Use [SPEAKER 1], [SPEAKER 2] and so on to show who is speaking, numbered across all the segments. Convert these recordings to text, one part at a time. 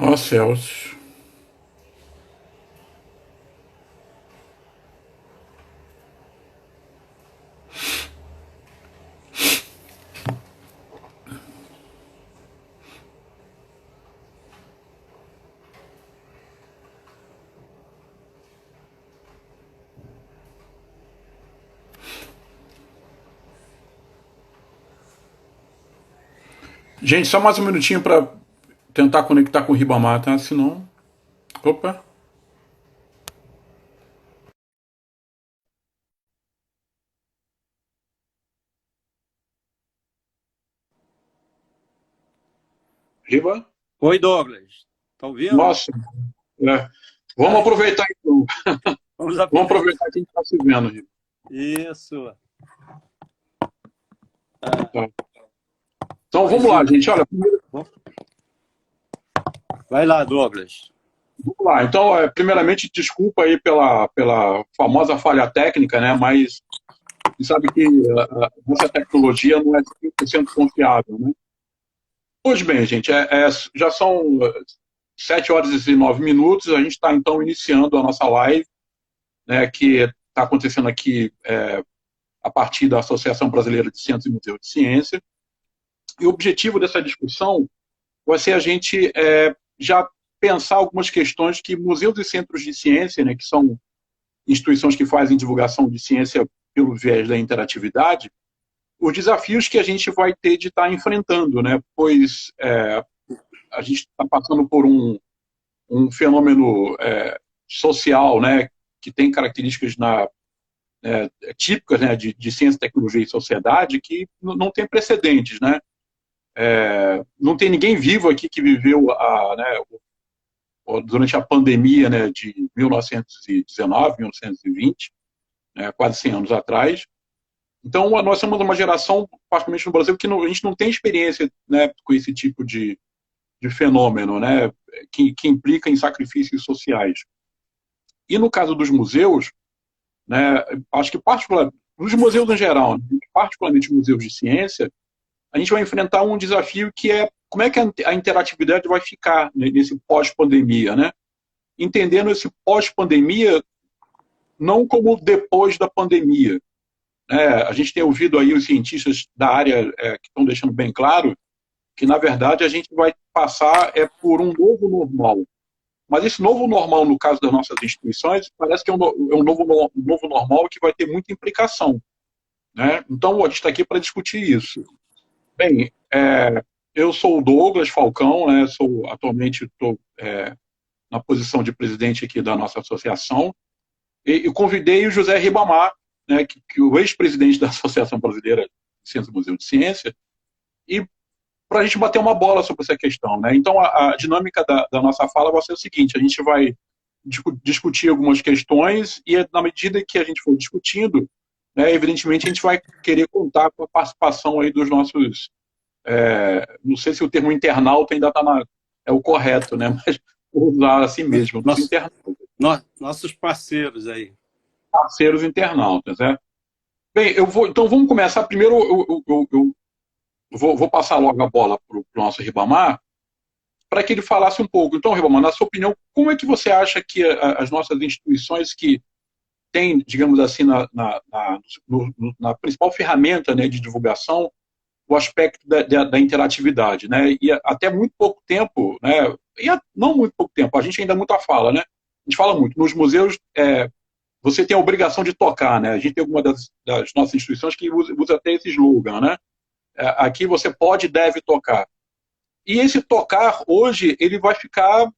[SPEAKER 1] Ó céus. Gente, só mais um minutinho para tentar conectar com o Ribamar, tá? Senão. Opa. Riba?
[SPEAKER 2] Oi, Douglas. Tá ouvindo?
[SPEAKER 1] Nossa. É. Vamos
[SPEAKER 2] Ah,
[SPEAKER 1] aproveitar então.
[SPEAKER 2] vamos
[SPEAKER 1] Vamos
[SPEAKER 2] aproveitar.
[SPEAKER 1] aproveitar que a gente está se vendo, Riba.
[SPEAKER 2] Isso. Ah,
[SPEAKER 1] Tá. Então
[SPEAKER 2] mas
[SPEAKER 1] vamos lá, gente. Olha, primeiro,
[SPEAKER 2] vai lá, Douglas.
[SPEAKER 1] vamos lá. Então, primeiramente, desculpa aí pela famosa falha técnica, né? Mas você sabe que essa tecnologia não é 100% confiável, né? Pois bem, gente, já são 7 horas e 9 minutos. A gente está, então, iniciando a nossa live, né, que está acontecendo aqui a partir da Associação Brasileira de Centros e Museus de Ciência. E o objetivo dessa discussão vai ser a gente já pensar algumas questões que museus e centros de ciência, né, que são instituições que fazem divulgação de ciência pelo viés da interatividade, os desafios que a gente vai ter de estar enfrentando, né, pois a gente está passando por um fenômeno social, né, que tem características típicas, né, de ciência, tecnologia e sociedade que não tem precedentes, né? Não tem ninguém vivo aqui que viveu durante a pandemia, né, de 1919, 1920, né, quase 100 anos atrás. Então, nós somos uma geração, particularmente no Brasil, que a gente não tem experiência, né, com esse tipo de fenômeno, né, que implica em sacrifícios sociais. E no caso dos museus, né, acho que nos museus em geral, né, particularmente museus de ciência, a gente vai enfrentar um desafio que é como é que a interatividade vai ficar nesse pós-pandemia, né? Entendendo esse pós-pandemia não como depois da pandemia. A gente tem ouvido aí os cientistas da área que estão deixando bem claro que, na verdade, a gente vai passar por um novo normal. Mas esse novo normal, no caso das nossas instituições, parece que é um novo normal que vai ter muita implicação. Né? Então, a gente está aqui para discutir isso. Bem, eu sou o Douglas Falcão, né? Atualmente estou na posição de presidente aqui da nossa associação, e convidei o José Ribamar, né, que o ex-presidente da Associação Brasileira de Ciência e Museu de Ciência, e para a gente bater uma bola sobre essa questão. Né? Então, a dinâmica da nossa fala vai ser o seguinte: a gente vai discutir algumas questões e, na medida que a gente for discutindo, né, evidentemente, a gente vai querer contar com a participação aí dos nossos não sei se o termo internauta ainda é o correto, né? Mas vou usar assim mesmo, dos
[SPEAKER 2] Nosso, nossos parceiros aí.
[SPEAKER 1] parceiros internautas. Né? Bem, então vamos começar. Primeiro, eu vou passar logo a bola para o nosso Ribamar, para que ele falasse um pouco. Então, Ribamar, na sua opinião, como é que você acha que as nossas instituições que têm, digamos assim, na principal ferramenta, né, de divulgação, o aspecto da interatividade, né? E até muito pouco tempo, né? Não muito pouco tempo, a gente ainda muito fala, né? A gente fala muito. Nos museus, você tem a obrigação de tocar, né? A gente tem alguma das nossas instituições que usa até esse slogan, né? Aqui você pode e deve tocar. E esse tocar, hoje, ele vai ficar...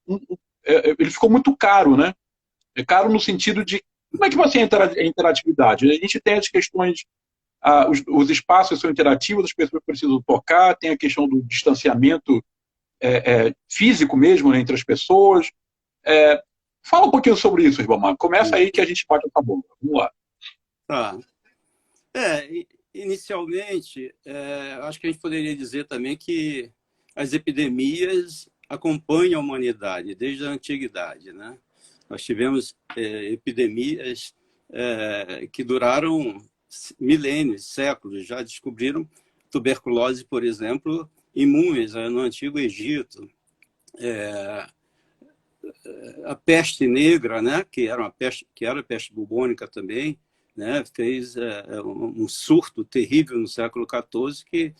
[SPEAKER 1] ele ficou muito caro, né? É caro no sentido de como é que vai ser a interatividade? A gente tem as questões os espaços são interativos, as pessoas precisam tocar, tem a questão do distanciamento físico mesmo, né, entre as pessoas. Fala um pouquinho sobre isso, Ribamar. Começa aí que a gente bate a bola. Vamos lá.
[SPEAKER 2] Tá. Inicialmente, acho que a gente poderia dizer também que as epidemias acompanham a humanidade desde a antiguidade, né? Nós tivemos epidemias que duraram milênios, séculos. Já descobriram tuberculose, por exemplo, em múmias no Antigo Egito. A peste negra, né, que era a peste bubônica também, né, fez um surto terrível no século XIV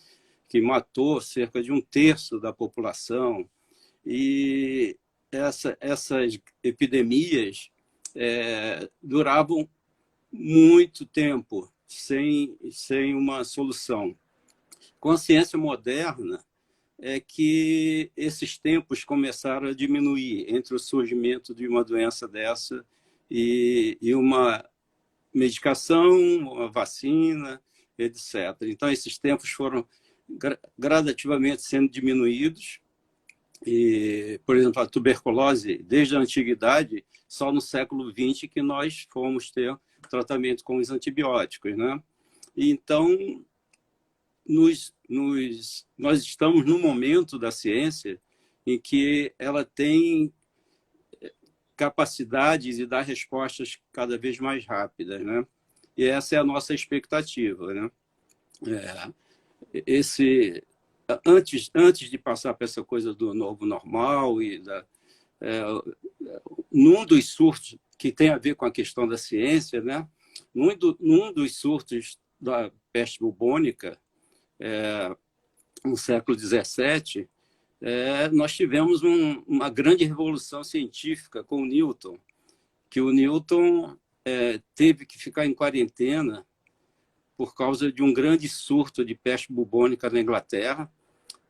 [SPEAKER 2] que matou cerca de um terço da população. E essas epidemias duravam muito tempo sem uma solução. Com a ciência moderna, é que esses tempos começaram a diminuir entre o surgimento de uma doença dessa e uma medicação, uma vacina, etc. Então, esses tempos foram gradativamente sendo diminuídos. E, por exemplo, a tuberculose, desde a antiguidade, só no século XX que nós fomos ter tratamento com os antibióticos, né? E, então, nós estamos num momento da ciência em que ela tem capacidades de dar respostas cada vez mais rápidas, né? E essa é a nossa expectativa, né? Antes de passar para essa coisa do novo normal num dos surtos que tem a ver com a questão da ciência, né? Num dos surtos da peste bubônica, no século XVII, nós tivemos uma grande revolução científica com o Newton, que o Newton teve que ficar em quarentena por causa de um grande surto de peste bubônica na Inglaterra.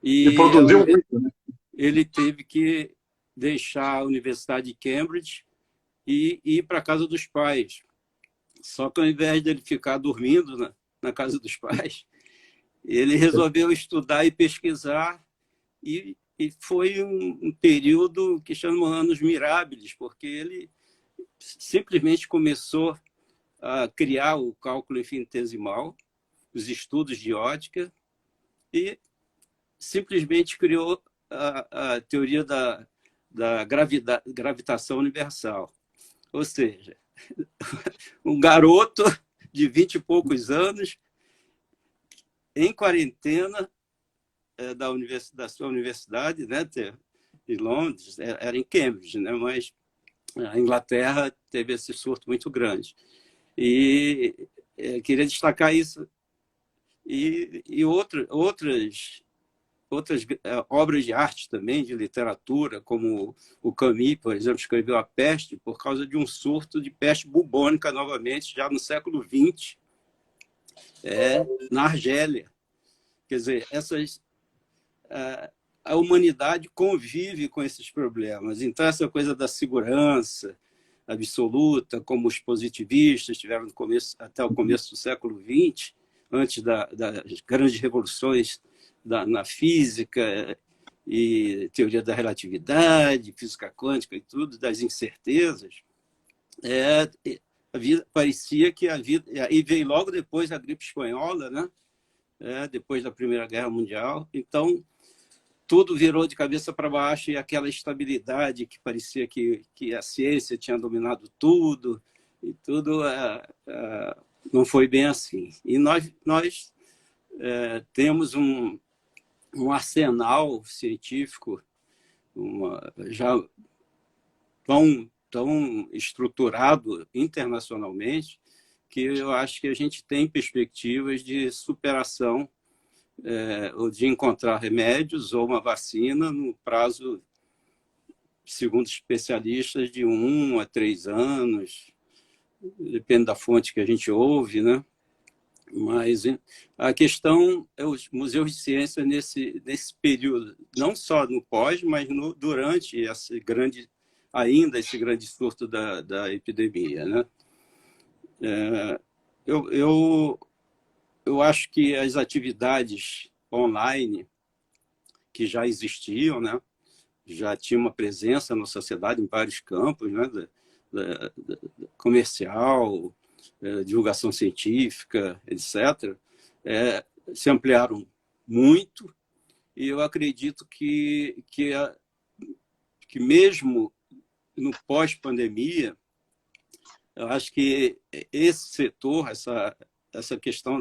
[SPEAKER 1] E produziu muito, né?
[SPEAKER 2] Ele teve que deixar a Universidade de Cambridge e ir para a casa dos pais. Só que ao invés dele ficar dormindo na casa dos pais, ele resolveu estudar e pesquisar, e foi um período que chama anos mirábiles, porque ele simplesmente começou a criar o cálculo infinitesimal, os estudos de ótica, e simplesmente criou a teoria da gravitação universal. Ou seja, um garoto de 20 e poucos anos, em quarentena, da sua universidade, né, de Londres, era em Cambridge, né, mas a Inglaterra teve esse surto muito grande. E queria destacar isso. E outras obras de arte também, de literatura, como o Camus, por exemplo, escreveu A Peste por causa de um surto de peste bubônica novamente, já no século XX, na Argélia. Quer dizer, a humanidade convive com esses problemas. Então, essa coisa da segurança absoluta, como os positivistas tiveram até o começo do século XX, antes das grandes revoluções na física e teoria da relatividade, física quântica e tudo, das incertezas, a vida parecia que a vida... E veio logo depois a gripe espanhola, né? Depois da Primeira Guerra Mundial. Então, tudo virou de cabeça para baixo, e aquela estabilidade que parecia que a ciência tinha dominado tudo, e tudo não foi bem assim. E nós temos um arsenal científico já tão estruturado internacionalmente, que eu acho que a gente tem perspectivas de superação, ou de encontrar remédios ou uma vacina no prazo, segundo especialistas, de 1 a 3 anos, depende da fonte que a gente ouve, né? Mas a questão é os museus de ciência nesse período, não só no pós, mas durante esse grande surto da epidemia, né? Eu acho que as atividades online que já existiam, né, já tinha uma presença na sociedade em vários campos, né, comercial, divulgação científica, etc., se ampliaram muito, e eu acredito que mesmo no pós-pandemia, eu acho que esse setor, essa questão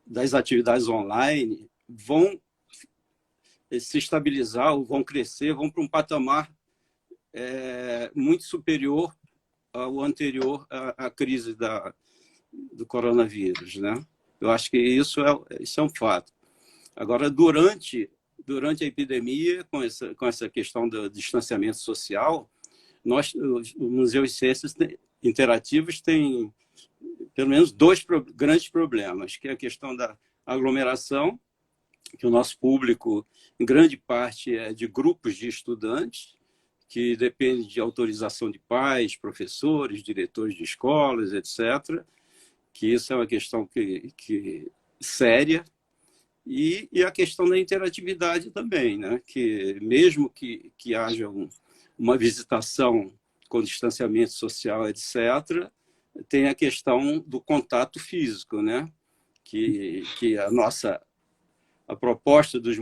[SPEAKER 2] das atividades online, vão se estabilizar, ou vão crescer, vão para um patamar muito superior ao anterior à crise do coronavírus, né? Eu acho que isso é um fato. Agora, durante a epidemia, com essa questão do distanciamento social, os museus de ciências interativos têm pelo menos dois grandes problemas, que é a questão da aglomeração, que o nosso público, em grande parte, é de grupos de estudantes, que depende de autorização de pais, professores, diretores de escolas, etc., que isso é uma questão séria, e a questão da interatividade também, né? Que mesmo que haja uma visitação com distanciamento social, etc., tem a questão do contato físico, né? Que a proposta dos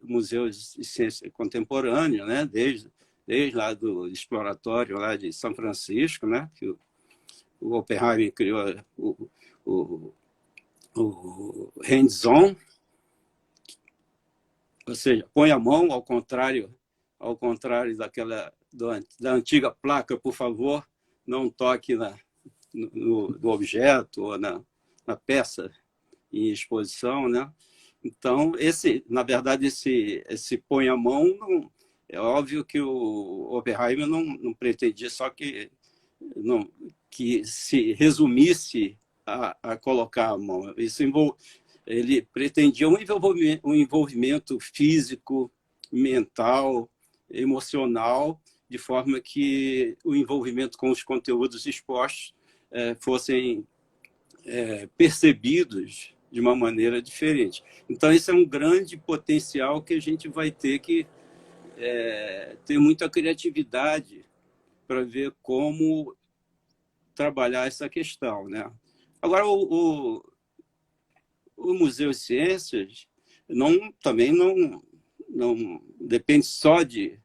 [SPEAKER 2] museus de ciência contemporânea, né? Desde lá do exploratório lá de São Francisco, né? Que o Oppenheimer criou o hands-on, ou seja, põe a mão, ao contrário da antiga placa, por favor, não toque no objeto ou na peça em exposição, né? Então, na verdade, esse põe a mão, é óbvio que o Oppenheimer não pretendia só que se resumisse a colocar a mão. Ele pretendia um envolvimento físico, mental, emocional, de forma que o envolvimento com os conteúdos expostos fossem percebidos de uma maneira diferente. Então, esse é um grande potencial que a gente vai ter que ter muita criatividade para ver como trabalhar essa questão, né? Agora, o Museu de Ciências também não depende só de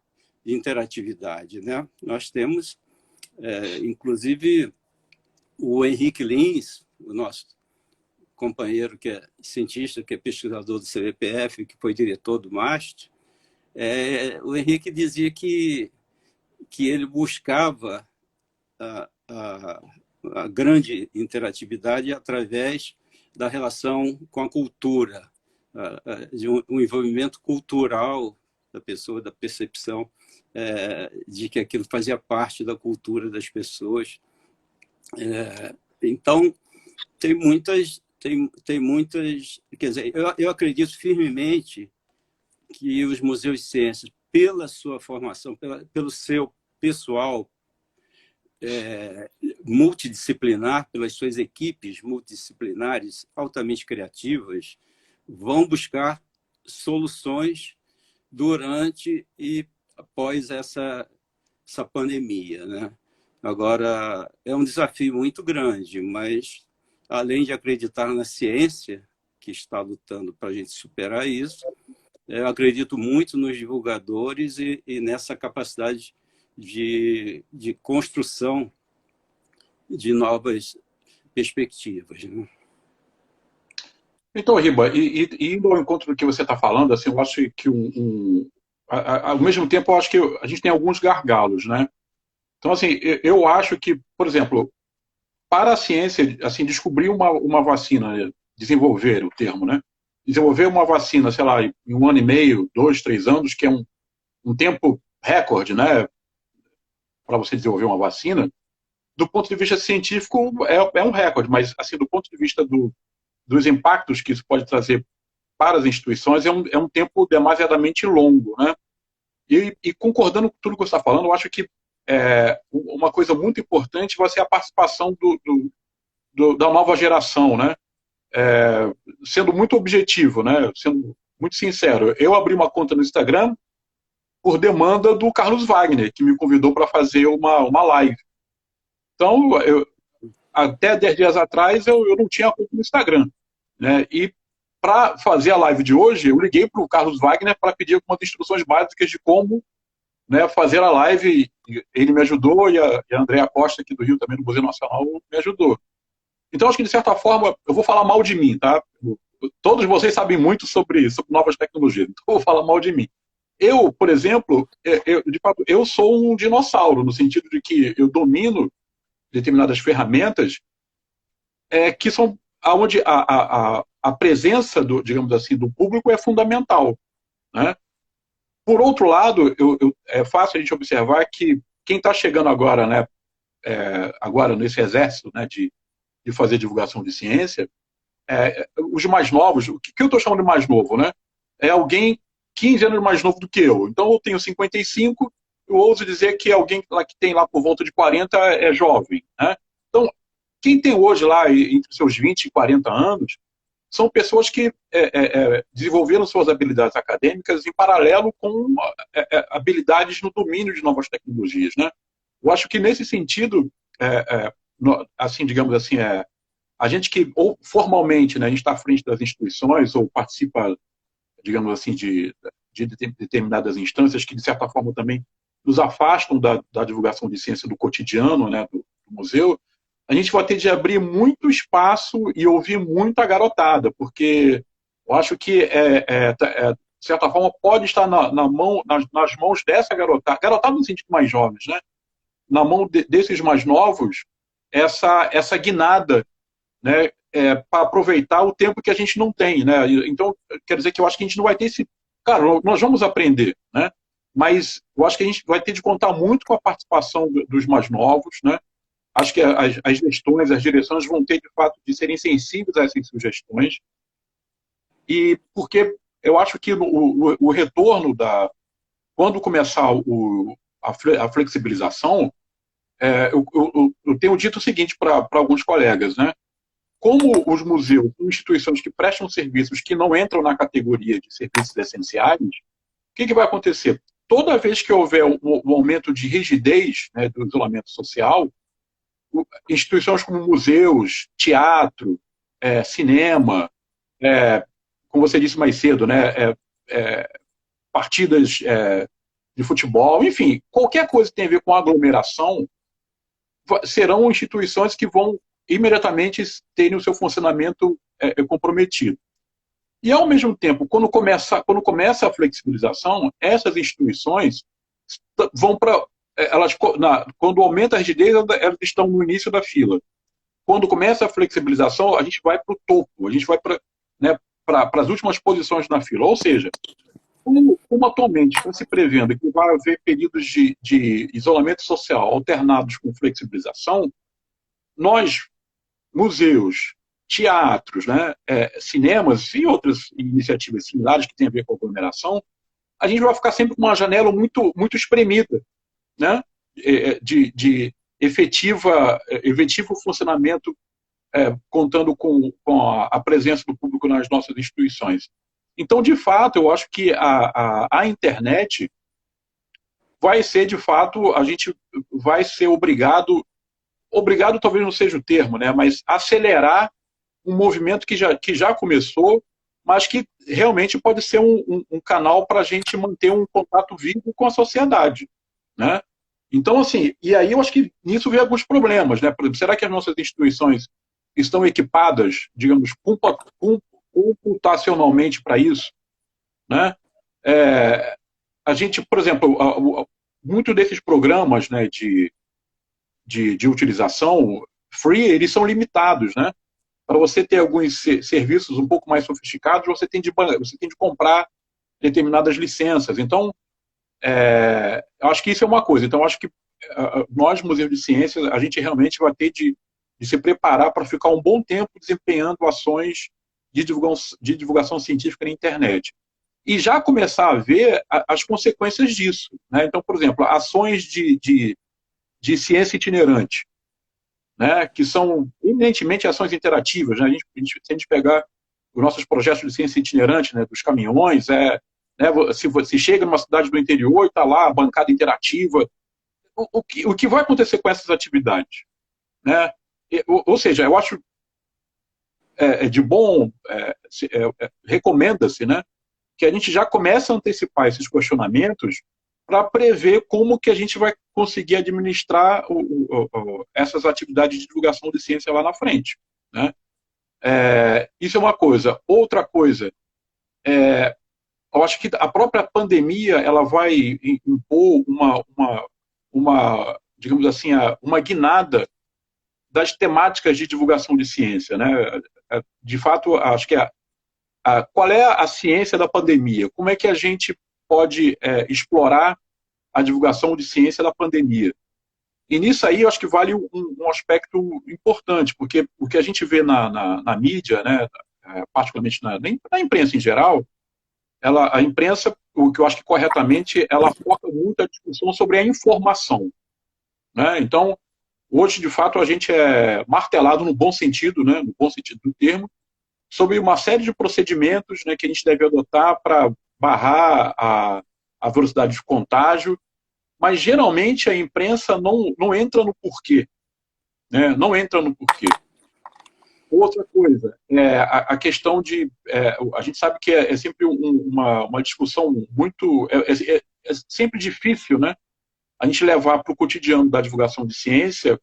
[SPEAKER 2] interatividade, né? Nós temos, inclusive, o Henrique Lins, o nosso companheiro que é cientista, que é pesquisador do CBPF, que foi diretor do MAST, o Henrique dizia que ele buscava a grande interatividade através da relação com a cultura, de um envolvimento cultural da pessoa, da percepção de que aquilo fazia parte da cultura das pessoas. Então, tem muitas, quer dizer, eu acredito firmemente que os museus de ciências, pela sua formação, pelo seu pessoal multidisciplinar, pelas suas equipes multidisciplinares altamente criativas, vão buscar soluções durante e após essa pandemia, né? Agora, é um desafio muito grande, mas, além de acreditar na ciência, que está lutando para a gente superar isso, eu acredito muito nos divulgadores e nessa capacidade de construção de novas perspectivas, né?
[SPEAKER 1] Então, Riba, indo ao encontro do que você está falando, assim, eu acho que ao mesmo tempo, eu acho que a gente tem alguns gargalos, né? Então, assim, eu acho que, por exemplo, para a ciência, assim, descobrir uma vacina, desenvolver o termo, né? Desenvolver uma vacina, sei lá, em 1 ano e meio, 2, 3 anos, que é um tempo recorde, né? Para você desenvolver uma vacina, do ponto de vista científico, é um recorde, mas, assim, do ponto de vista dos impactos que isso pode trazer para as instituições, é um tempo demasiadamente longo, né? E concordando com tudo que você está falando, eu acho que uma coisa muito importante vai ser a participação da nova geração, né? Sendo muito objetivo, né? Sendo muito sincero. Eu abri uma conta no Instagram por demanda do Carlos Wagner, que me convidou para fazer uma live. Então, até 10 dias atrás, eu não tinha conta no Instagram, né? E para fazer a live de hoje, eu liguei para o Carlos Wagner para pedir algumas instruções básicas de como, né, fazer a live. Ele me ajudou e a Andréa Costa, aqui do Rio, também do Museu Nacional, me ajudou. Então, acho que, de certa forma, eu vou falar mal de mim, tá? todos vocês sabem muito sobre novas tecnologias, então eu vou falar mal de mim. Eu, por exemplo, de fato, eu sou um dinossauro, no sentido de que eu domino determinadas ferramentas que são onde a presença, digamos assim, do público é fundamental, né? Por outro lado, é fácil a gente observar que quem está chegando agora, né, agora nesse exército, né, de fazer divulgação de ciência, os mais novos, o que eu estou chamando de mais novo, né? É alguém 15 anos mais novo do que eu. Então eu tenho 55, eu ouso dizer que alguém lá que tem lá por volta de 40 é jovem, né? Então, quem tem hoje lá entre seus 20 e 40 anos são pessoas que desenvolveram suas habilidades acadêmicas em paralelo com habilidades no domínio de novas tecnologias, né? Eu acho que nesse sentido, assim, digamos assim, a gente que, ou formalmente, né, a gente está à frente das instituições ou participa, digamos assim, de determinadas instâncias que, de certa forma, também nos afastam da divulgação de ciência do cotidiano, né, do museu, a gente vai ter de abrir muito espaço e ouvir muita garotada, porque eu acho que, de certa forma, pode estar nas mãos dessa garotada no sentido mais jovens, né, na mão desses mais novos, essa guinada, né, para aproveitar o tempo que a gente não tem, né? Então, quer dizer que eu acho que a gente não vai ter esse... Claro, nós vamos aprender, né? Mas eu acho que a gente vai ter de contar muito com a participação dos mais novos, né? Acho que as gestões, as direções vão ter, de fato, de serem sensíveis a essas sugestões, e porque eu acho que o retorno quando começar a flexibilização, eu tenho dito o seguinte para alguns colegas, né? Como os museus são instituições que prestam serviços que não entram na categoria de serviços essenciais, o que vai acontecer? Toda vez que houver um aumento de rigidez, né, do isolamento social, instituições como museus, teatro, cinema, como você disse mais cedo, né, partidas de futebol, enfim, qualquer coisa que tenha a ver com aglomeração, serão instituições que vão imediatamente terem o seu funcionamento comprometido. E, ao mesmo tempo, quando começa a flexibilização, essas instituições vão para... quando aumenta a rigidez, elas estão no início da fila. Quando começa a flexibilização, a gente vai para o topo, a gente vai para, né, as últimas posições na fila. Ou seja, como atualmente está se prevendo que vai haver períodos de isolamento social alternados com flexibilização, nós, museus, teatros, né, cinemas e outras iniciativas similares que têm a ver com a aglomeração, a gente vai ficar sempre com uma janela muito, muito espremida, né, de efetivo funcionamento, contando com a presença do público nas nossas instituições. Então, de fato, eu acho que a internet vai ser, de fato, a gente vai ser obrigado talvez não seja o termo, né, mas acelerar um movimento que já começou, mas que realmente pode ser um canal para a gente manter um contato vivo com a sociedade, né? Então, assim, e aí eu acho que nisso vem alguns problemas, né? Por exemplo, será que as nossas instituições estão equipadas, digamos, computacionalmente para isso, né? A gente, por exemplo, muito desses programas, né, de utilização free, eles são limitados, né? Para você ter alguns serviços um pouco mais sofisticados, você tem de comprar determinadas licenças. Então, eu acho que isso é uma coisa. Então, eu acho que nós, Museu de Ciências, a gente realmente vai ter de se preparar para ficar um bom tempo desempenhando ações de divulgação científica na internet. E já começar a ver as consequências disso, né? Então, por exemplo, ações de ciência itinerante, né, que são eminentemente ações interativas, né? Se a gente pegar os nossos projetos de ciência itinerante, né, dos caminhões, né, se você chega numa cidade do interior e está lá a bancada interativa, o que vai acontecer com essas atividades? Né? Ou seja, eu acho de bom, recomenda-se, né, que a gente já comece a antecipar esses questionamentos para prever como que a gente vai conseguir administrar essas atividades de divulgação de ciência lá na frente, né? Isso é uma coisa. Outra coisa, eu acho que a própria pandemia ela vai impor digamos assim, uma guinada das temáticas de divulgação de ciência, né? De fato, acho que qual é a ciência da pandemia? Como é que a gente pode explorar a divulgação de ciência da pandemia? E nisso aí, eu acho que vale um aspecto importante, porque o que a gente vê na mídia, né, particularmente na imprensa em geral, a imprensa, o que eu acho que corretamente, ela foca muito a discussão sobre a informação. Né? Então, hoje, de fato, a gente é martelado no bom sentido, né, no bom sentido do termo, sobre uma série de procedimentos, né, que a gente deve adotar para barrar a velocidade de contágio, mas geralmente a imprensa não entra no porquê. Né? Não entra no porquê. Outra coisa, a questão de... a gente sabe que é sempre uma discussão muito... É sempre difícil, né, a gente levar para o cotidiano da divulgação de ciência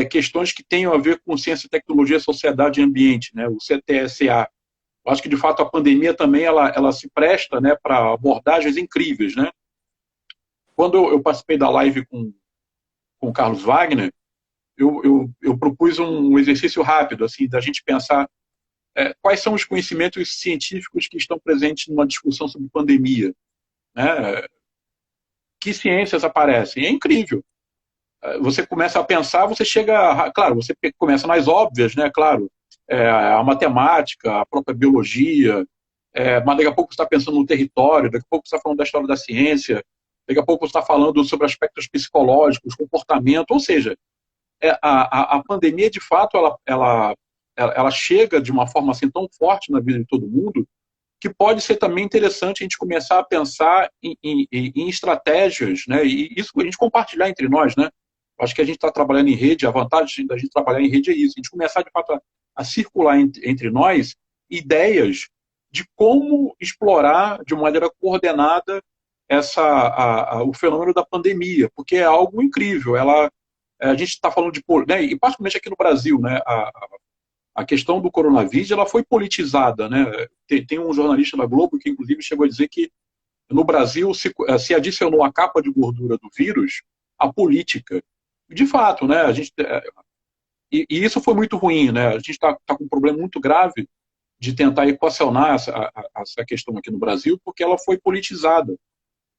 [SPEAKER 1] questões que tenham a ver com ciência, tecnologia, sociedade e ambiente, né, o CTSA. Eu acho que, de fato, a pandemia também ela se presta, né, para abordagens incríveis. Né? Quando eu participei da live com o Carlos Wagner, eu propus um exercício rápido, assim, da gente pensar quais são os conhecimentos científicos que estão presentes numa discussão sobre pandemia. Né? Que ciências aparecem? É incrível. Você começa a pensar, você chega... Claro, você começa nas óbvias, né? Claro, a matemática, a própria biologia, mas daqui a pouco você está pensando no território, daqui a pouco você está falando da história da ciência, daqui a pouco você está falando sobre aspectos psicológicos, comportamento, ou seja, a pandemia, de fato, ela chega de uma forma assim tão forte na vida de todo mundo, que pode ser também interessante a gente começar a pensar em estratégias, né? E isso a gente compartilhar entre nós, né? Acho que a gente está trabalhando em rede, a vantagem da gente trabalhar em rede é isso, a gente começar, de fato, a circular entre nós ideias de como explorar de maneira coordenada o fenômeno da pandemia, porque é algo incrível. A gente está falando de... Né, e particularmente aqui no Brasil, né, a questão do coronavírus ela foi politizada. Né? Tem um jornalista da Globo que, inclusive, chegou a dizer que no Brasil se adicionou à capa de gordura do vírus a política. De fato, né, e isso foi muito ruim. Né? A gente está com um problema muito grave de tentar equacionar essa questão aqui no Brasil, porque ela foi politizada.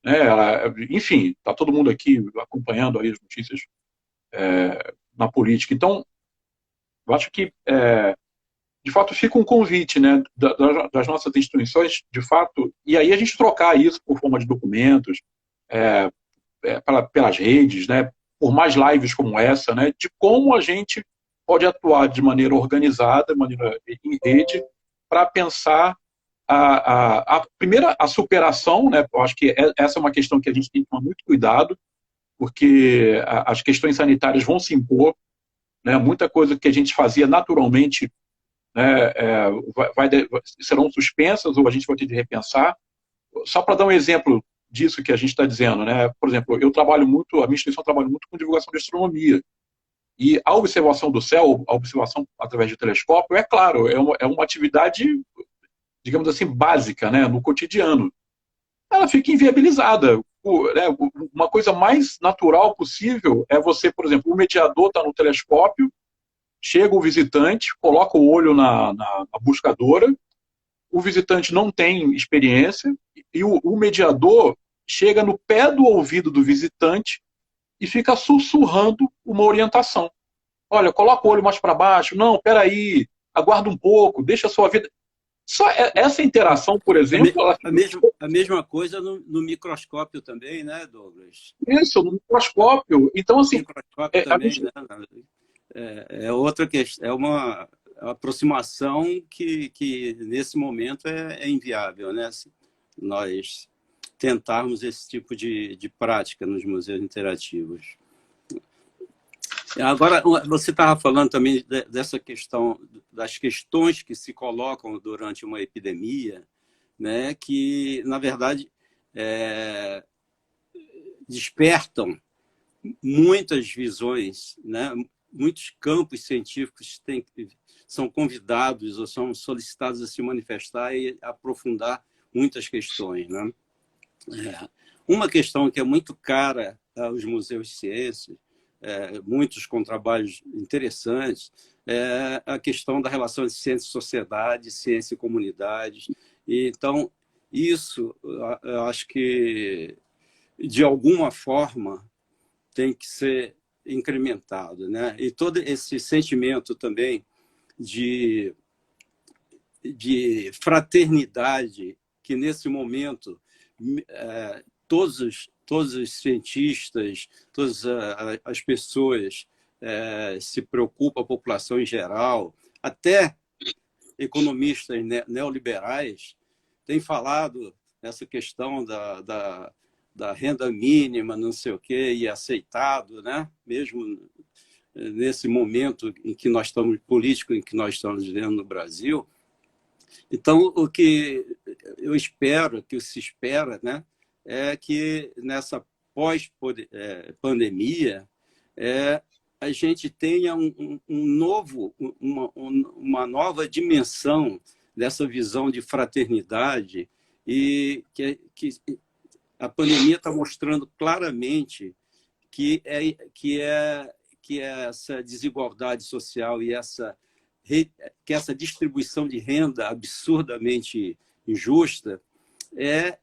[SPEAKER 1] Né? Enfim, está todo mundo aqui acompanhando aí as notícias na política. Então, eu acho que, de fato, fica um convite, né, das nossas instituições, de fato, e aí a gente trocar isso por forma de documentos, pelas redes, né, por mais lives como essa, né, de como a gente pode atuar de maneira organizada, de maneira em rede, para pensar primeira, a superação. Né, eu acho que essa é uma questão que a gente tem que tomar muito cuidado, porque as questões sanitárias vão se impor, né, muita coisa que a gente fazia naturalmente, né, serão suspensas ou a gente vai ter de repensar. Só para dar um exemplo disso que a gente está dizendo, né? Por exemplo, a minha instituição trabalha muito com divulgação de astronomia. E a observação do céu, a observação através de telescópio, é claro, é uma atividade, digamos assim, básica, né, no cotidiano. Ela fica inviabilizada. Né, uma coisa mais natural possível é você, por exemplo, o mediador está no telescópio, chega o visitante, coloca o olho na buscadora, o visitante não tem experiência, e o mediador chega no pé do ouvido do visitante e fica sussurrando uma orientação. Olha, coloca o olho mais para baixo, não, peraí, aguarda um pouco, deixa a sua vida... Só essa interação, por exemplo...
[SPEAKER 2] A mesma coisa no microscópio também, né, Douglas?
[SPEAKER 1] Isso, no microscópio. Então, assim...
[SPEAKER 2] Microscópio também, gente... né? Outra questão, é uma aproximação que nesse momento é inviável, né? Se nós tentarmos esse tipo de prática nos museus interativos. Agora, você estava falando também dessa questão, das questões que se colocam durante uma epidemia, né, que, na verdade, despertam muitas visões, né? Muitos campos científicos são convidados ou são solicitados a se manifestar e aprofundar muitas questões, né? Uma questão que é muito cara aos museus de ciências, muitos com trabalhos interessantes, é a questão da relação de ciência e sociedade, ciência e comunidades. E, então, isso, eu acho que, de alguma forma, tem que ser incrementado, né? E todo esse sentimento também de fraternidade que, nesse momento, todos os cientistas, todas as pessoas se preocupam, a população em geral, até economistas neoliberais têm falado nessa questão da renda mínima, não sei o quê, e aceitado, né? Mesmo nesse momento em que nós estamos político, em que nós estamos vivendo no Brasil. Então, o que eu espero, que se espera, né, é que nessa pós-pandemia a gente tenha uma nova dimensão dessa visão de fraternidade, e que a pandemia está mostrando claramente que essa desigualdade social e que essa distribuição de renda absurdamente injusta é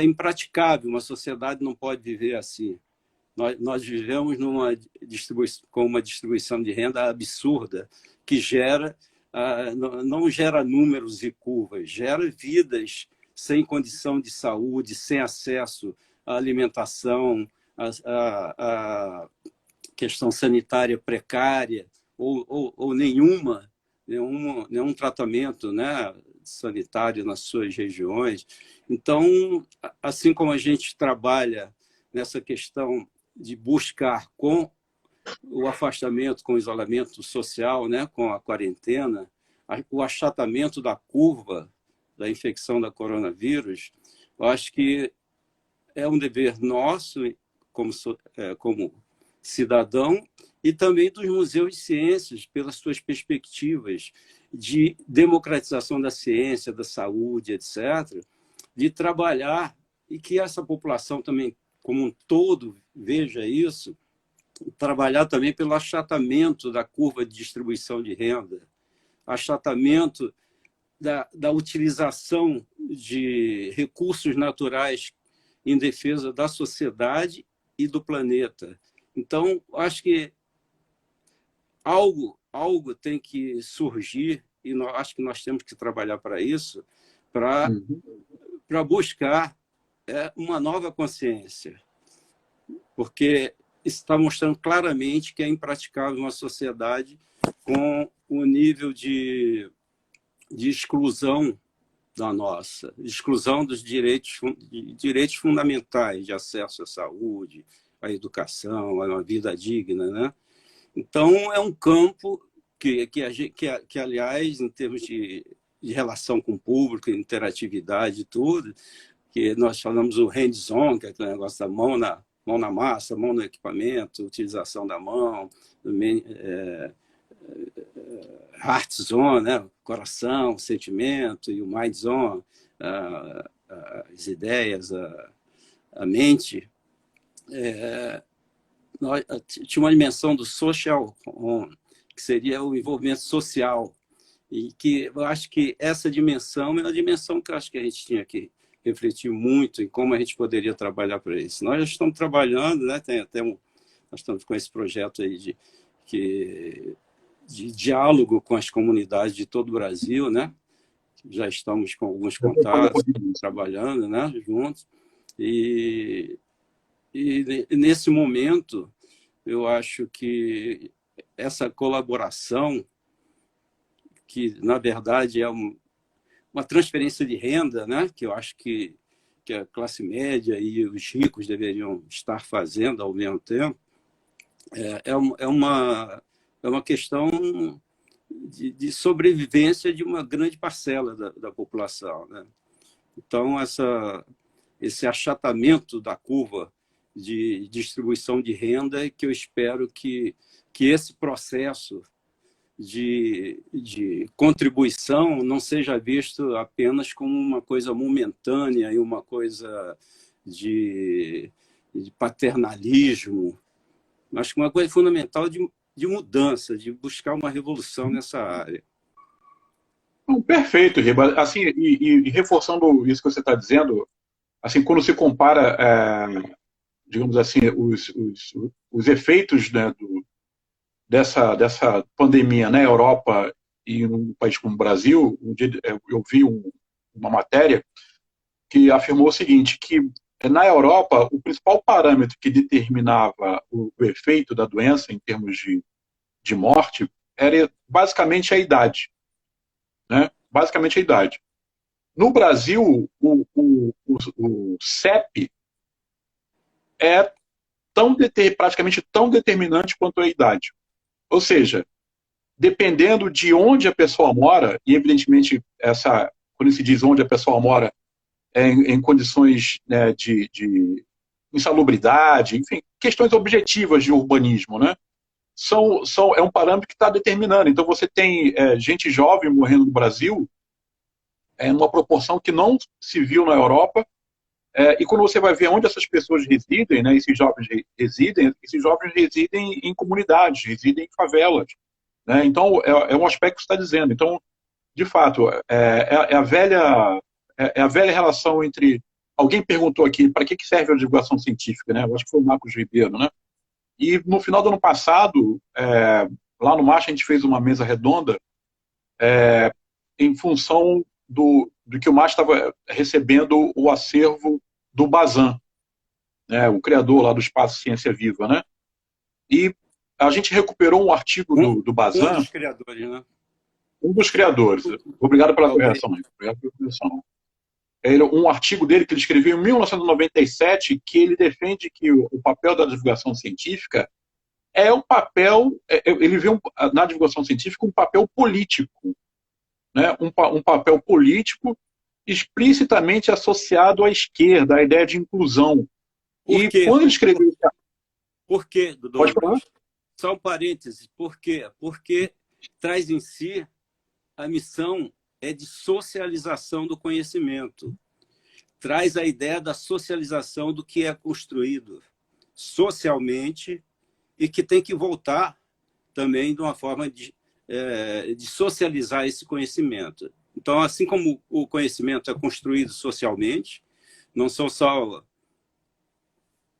[SPEAKER 2] impraticável. Uma sociedade não pode viver assim. Nós vivemos com uma distribuição de renda absurda que não gera números e curvas, gera vidas sem condição de saúde, sem acesso à alimentação, à questão sanitária precária, ou nenhum tratamento, né, sanitário nas suas regiões. Então, assim como a gente trabalha nessa questão de buscar, com o afastamento, com o isolamento social, né, com a quarentena, o achatamento da curva da infecção da coronavírus, eu acho que é um dever nosso, como cidadão, e também dos museus de ciências, pelas suas perspectivas de democratização da ciência, da saúde, etc., de trabalhar, e que essa população também, como um todo, veja isso, trabalhar também pelo achatamento da curva de distribuição de renda, achatamento da utilização de recursos naturais em defesa da sociedade e do planeta. Então, acho que algo tem que surgir, e acho que nós temos que trabalhar para isso, para buscar uma nova consciência, porque está mostrando claramente que é impraticável uma sociedade com o nível de exclusão da nossa, exclusão dos direitos fundamentais de acesso à saúde, à educação, a uma vida digna, né? Então, é um campo que aliás, em termos de relação com o público, interatividade e tudo, que nós falamos o hands-on, que é aquele negócio da mão na massa, mão no equipamento, utilização da mão, heart zone, né? Coração, sentimento, e o mind zone, as ideias, a mente. Tinha uma dimensão do social home, que seria o envolvimento social, e que eu acho que essa dimensão é uma dimensão que eu acho que a gente tinha que refletir muito em como a gente poderia trabalhar para isso. Nós já estamos trabalhando, né? Nós estamos com esse projeto aí de diálogo com as comunidades de todo o Brasil, né? Já estamos com alguns contatos, trabalhando, né, juntos. E nesse momento, eu acho que essa colaboração, que na verdade é uma transferência de renda, né, que eu acho que a classe média e os ricos deveriam estar fazendo ao mesmo tempo, é uma questão de sobrevivência de uma grande parcela da população, né? Então, esse achatamento da curva de distribuição de renda é que eu espero que esse processo de contribuição não seja visto apenas como uma coisa momentânea e uma coisa de paternalismo. Acho que uma coisa fundamental de mudança, de buscar uma revolução nessa área.
[SPEAKER 1] Perfeito, Riba. Assim, e reforçando isso que você está dizendo, assim, quando se compara, digamos assim, os efeitos, né, dessa pandemia na Europa e num país como o Brasil, eu vi uma matéria que afirmou o seguinte, que na Europa o principal parâmetro que determinava o efeito da doença em termos de morte era basicamente a idade, né? Basicamente a idade. No Brasil, o CEP é praticamente tão determinante quanto a idade. Ou seja, dependendo de onde a pessoa mora, e evidentemente quando se diz onde a pessoa mora, em condições, né, de insalubridade, enfim, questões objetivas de urbanismo, né? É um parâmetro que está determinando. Então você tem gente jovem morrendo no Brasil numa proporção que não se viu na Europa, e quando você vai ver onde essas pessoas residem, né, esses jovens residem em comunidades, residem em favelas. Né? Então, é um aspecto que você está dizendo. Então, de fato, é a velha relação entre... Alguém perguntou aqui, para que serve a divulgação científica? Né? Eu acho que foi o Marcos Ribeiro. Né? E no final do ano passado, lá no Marcha, a gente fez uma mesa redonda em função do que o Marcha estava recebendo o acervo do Bazan, né? O criador lá do Espaço Ciência Viva. Né? E a gente recuperou um artigo do Bazan.
[SPEAKER 2] Um dos criadores, né?
[SPEAKER 1] Um dos criadores. Obrigado pela correção. Obrigado pela correção. Um artigo dele que ele escreveu em 1997, que ele defende que o papel da divulgação científica é um papel... Ele vê na divulgação científica um papel político. Né? Um papel político explicitamente associado à esquerda, à ideia de inclusão.
[SPEAKER 2] Por quê?
[SPEAKER 1] Quando ele escreveu...
[SPEAKER 2] Por quê,
[SPEAKER 1] Pode falar?
[SPEAKER 2] Só um parêntese. Por quê? Porque traz em si a missão de socialização do conhecimento. Traz a ideia da socialização do que é construído socialmente e que tem que voltar também de uma forma de socializar esse conhecimento. Então, assim como o conhecimento é construído socialmente, não são só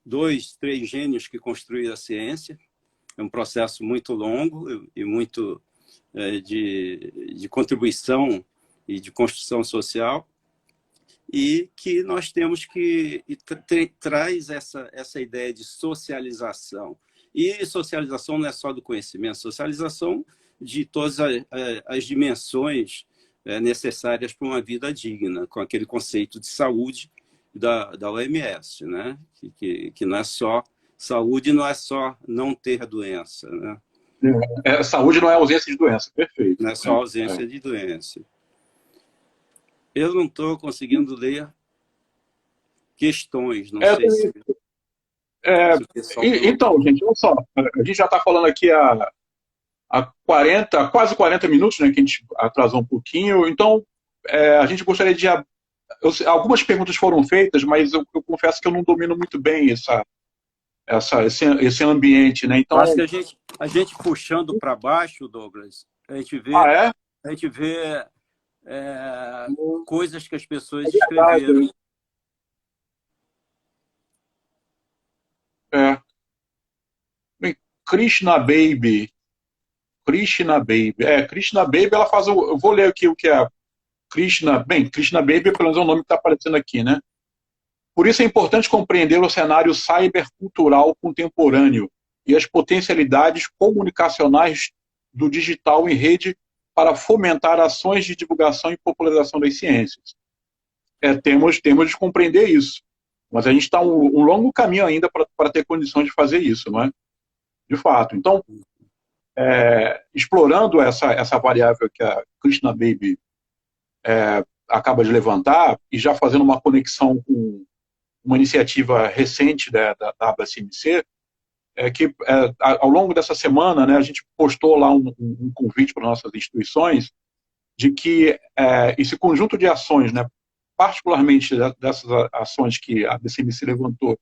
[SPEAKER 2] 2, 3 gênios que construíram a ciência, é um processo muito longo e muito de contribuição e de construção social, e que nós temos que traz essa ideia de socialização. E socialização não é só do conhecimento, socialização de todas as dimensões necessárias para uma vida digna, com aquele conceito de saúde da OMS, né? Que não é só saúde, não é só não ter doença, né?
[SPEAKER 1] Saúde não é ausência de doença, perfeito.
[SPEAKER 2] Não é só ausência de doença. Eu não estou conseguindo ler questões, não sei se...
[SPEAKER 1] Então, gente, olha só, a gente já está falando aqui há quase 40 minutos, né, que a gente atrasou um pouquinho, então a gente gostaria de... Algumas perguntas foram feitas, mas eu confesso que eu não domino muito bem esse ambiente, né? Então,
[SPEAKER 2] acho que a gente puxando para baixo, Douglas, a gente vê, coisas que as pessoas escreveram.
[SPEAKER 1] Bem, Krishna Baby, ela faz... Eu vou ler aqui o que é Krishna. Bem, Krishna Baby, pelo menos é o nome que está aparecendo aqui, né? Por isso é importante compreender o cenário cybercultural contemporâneo e as potencialidades comunicacionais do digital em rede para fomentar ações de divulgação e popularização das ciências. Temos de compreender isso. Mas a gente está um longo caminho ainda para ter condições de fazer isso, não é? De fato. Então, explorando essa variável que a Krishna Baby acaba de levantar e já fazendo uma conexão com uma iniciativa recente da ABCMC, ao longo dessa semana, né, a gente postou lá um convite para nossas instituições de que esse conjunto de ações, né, particularmente dessas ações que a BCMC levantou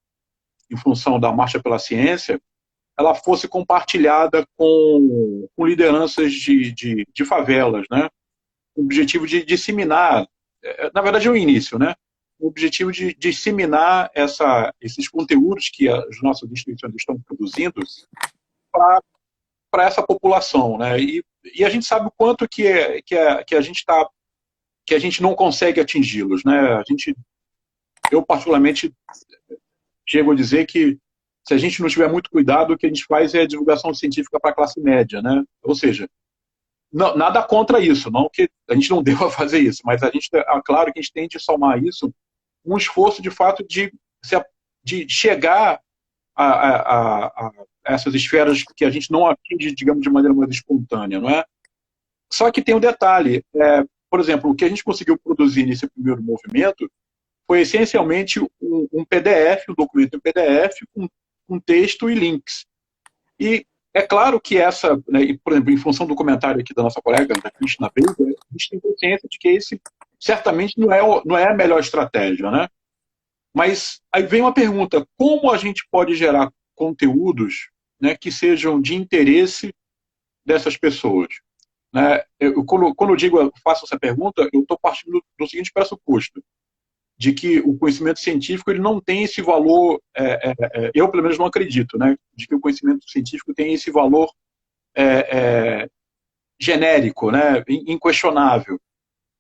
[SPEAKER 1] em função da Marcha pela Ciência, ela fosse compartilhada com lideranças de favelas, né, com o objetivo de disseminar, na verdade é o início, né, o objetivo de disseminar esses conteúdos que as nossas instituições estão produzindo para essa população, né? E a gente sabe o quanto que a gente não consegue atingi-los, né? Eu particularmente chego a dizer que se a gente não tiver muito cuidado, o que a gente faz é divulgação científica para a classe média, né? Ou seja, nada contra isso, não que a gente não deva fazer isso, mas claro que a gente tem de somar isso um esforço de fato de chegar a essas esferas que a gente não atinge, digamos, de maneira mais espontânea, não é? Só que tem um detalhe, por exemplo, o que a gente conseguiu produzir nesse primeiro movimento foi essencialmente um PDF, um documento em PDF, com texto e links. E é claro que né, por exemplo, em função do comentário aqui da nossa colega, da Cristina Veiga, a gente tem consciência de que esse certamente não é a melhor estratégia, né? Mas aí vem uma pergunta, como a gente pode gerar conteúdos, né, que sejam de interesse dessas pessoas? Né? Quando eu digo, faço essa pergunta, eu estou partindo do seguinte pressuposto, de que o conhecimento científico ele não tem esse valor, eu pelo menos não acredito, né, de que o conhecimento científico tem esse valor genérico, né, inquestionável.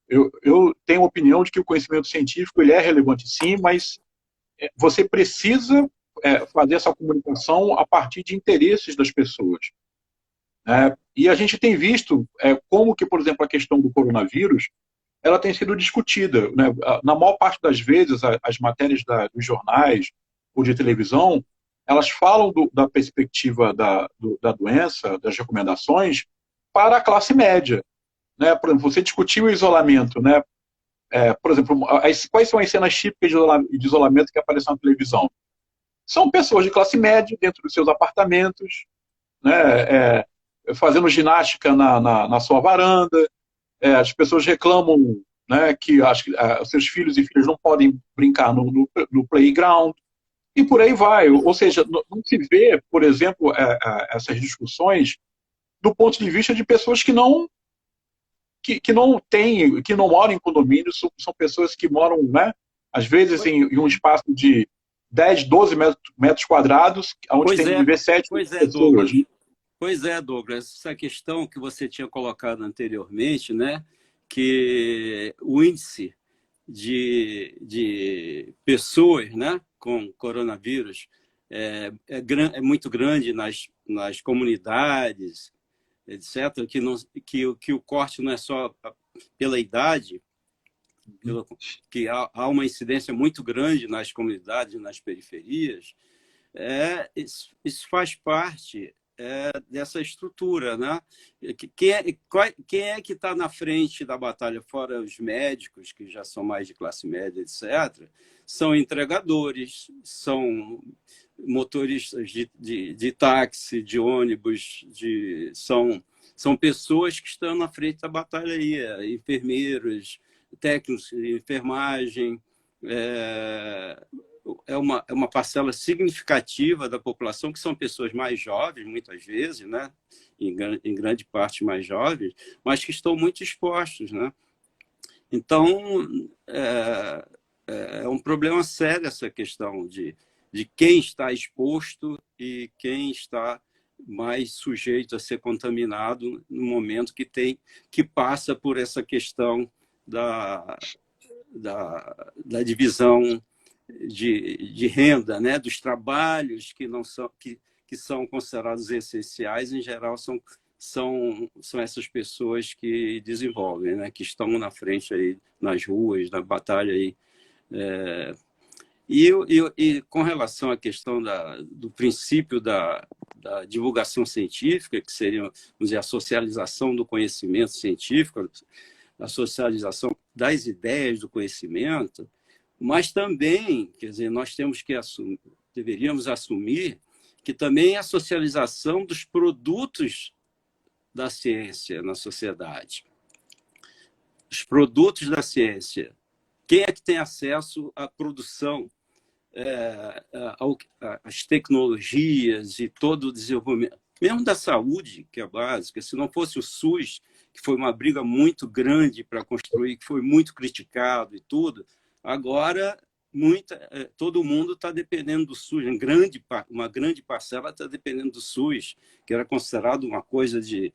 [SPEAKER 1] Eu tenho a opinião de que o conhecimento científico ele é relevante sim, mas você precisa fazer essa comunicação a partir de interesses das pessoas. E a gente tem visto como que, por exemplo, a questão do coronavírus ela tem sido discutida. Né? Na maior parte das vezes, as matérias dos jornais ou de televisão, elas falam da perspectiva da doença, das recomendações, para a classe média. Né? Por exemplo, você discutiu o isolamento, né? Por exemplo, quais são as cenas típicas de isolamento que aparecem na televisão? São pessoas de classe média dentro dos seus apartamentos, né? Fazendo ginástica na sua varanda. As pessoas reclamam, né, que os seus filhos e filhas não podem brincar no playground, e por aí vai. Ou seja, não se vê, por exemplo, essas discussões do ponto de vista de pessoas que não moram em condomínios, são pessoas que moram, né, às vezes em um espaço de 10, 12 metros quadrados, onde tem que viver 7 pessoas.
[SPEAKER 2] Douglas. Pois é, Douglas, essa questão que você tinha colocado anteriormente, né, que o índice de pessoas, né, com coronavírus é muito grande nas comunidades, etc., que o corte não é só pela idade, que há uma incidência muito grande nas comunidades, nas periferias. Isso faz parte dessa estrutura, né? Quem é que está na frente da batalha, fora os médicos, que já são mais de classe média, etc., são entregadores, são motoristas de táxi, de ônibus, são pessoas que estão na frente da batalha aí, enfermeiros, técnicos de enfermagem, é uma parcela significativa da população, que são pessoas mais jovens, muitas vezes, né? Em grande parte mais jovens, mas que estão muito expostos. Né? Então, é um problema sério essa questão de quem está exposto e quem está mais sujeito a ser contaminado no momento que passa por essa questão da divisão de renda, né, dos trabalhos que são considerados essenciais, em geral são essas pessoas que desenvolvem, né, que estão na frente aí nas ruas, na batalha aí. E com relação à questão do princípio da divulgação científica, que seria, vamos dizer, a socialização do conhecimento científico, a socialização das ideias do conhecimento, mas também, quer dizer, nós deveríamos assumir que também é a socialização dos produtos da ciência na sociedade. Os produtos da ciência. Quem é que tem acesso à produção, às tecnologias e todo o desenvolvimento? Mesmo da saúde, que é básica, se não fosse o SUS, que foi uma briga muito grande para construir, que foi muito criticado e tudo, agora todo mundo está dependendo do SUS, uma grande parcela está dependendo do SUS, que era considerado uma coisa de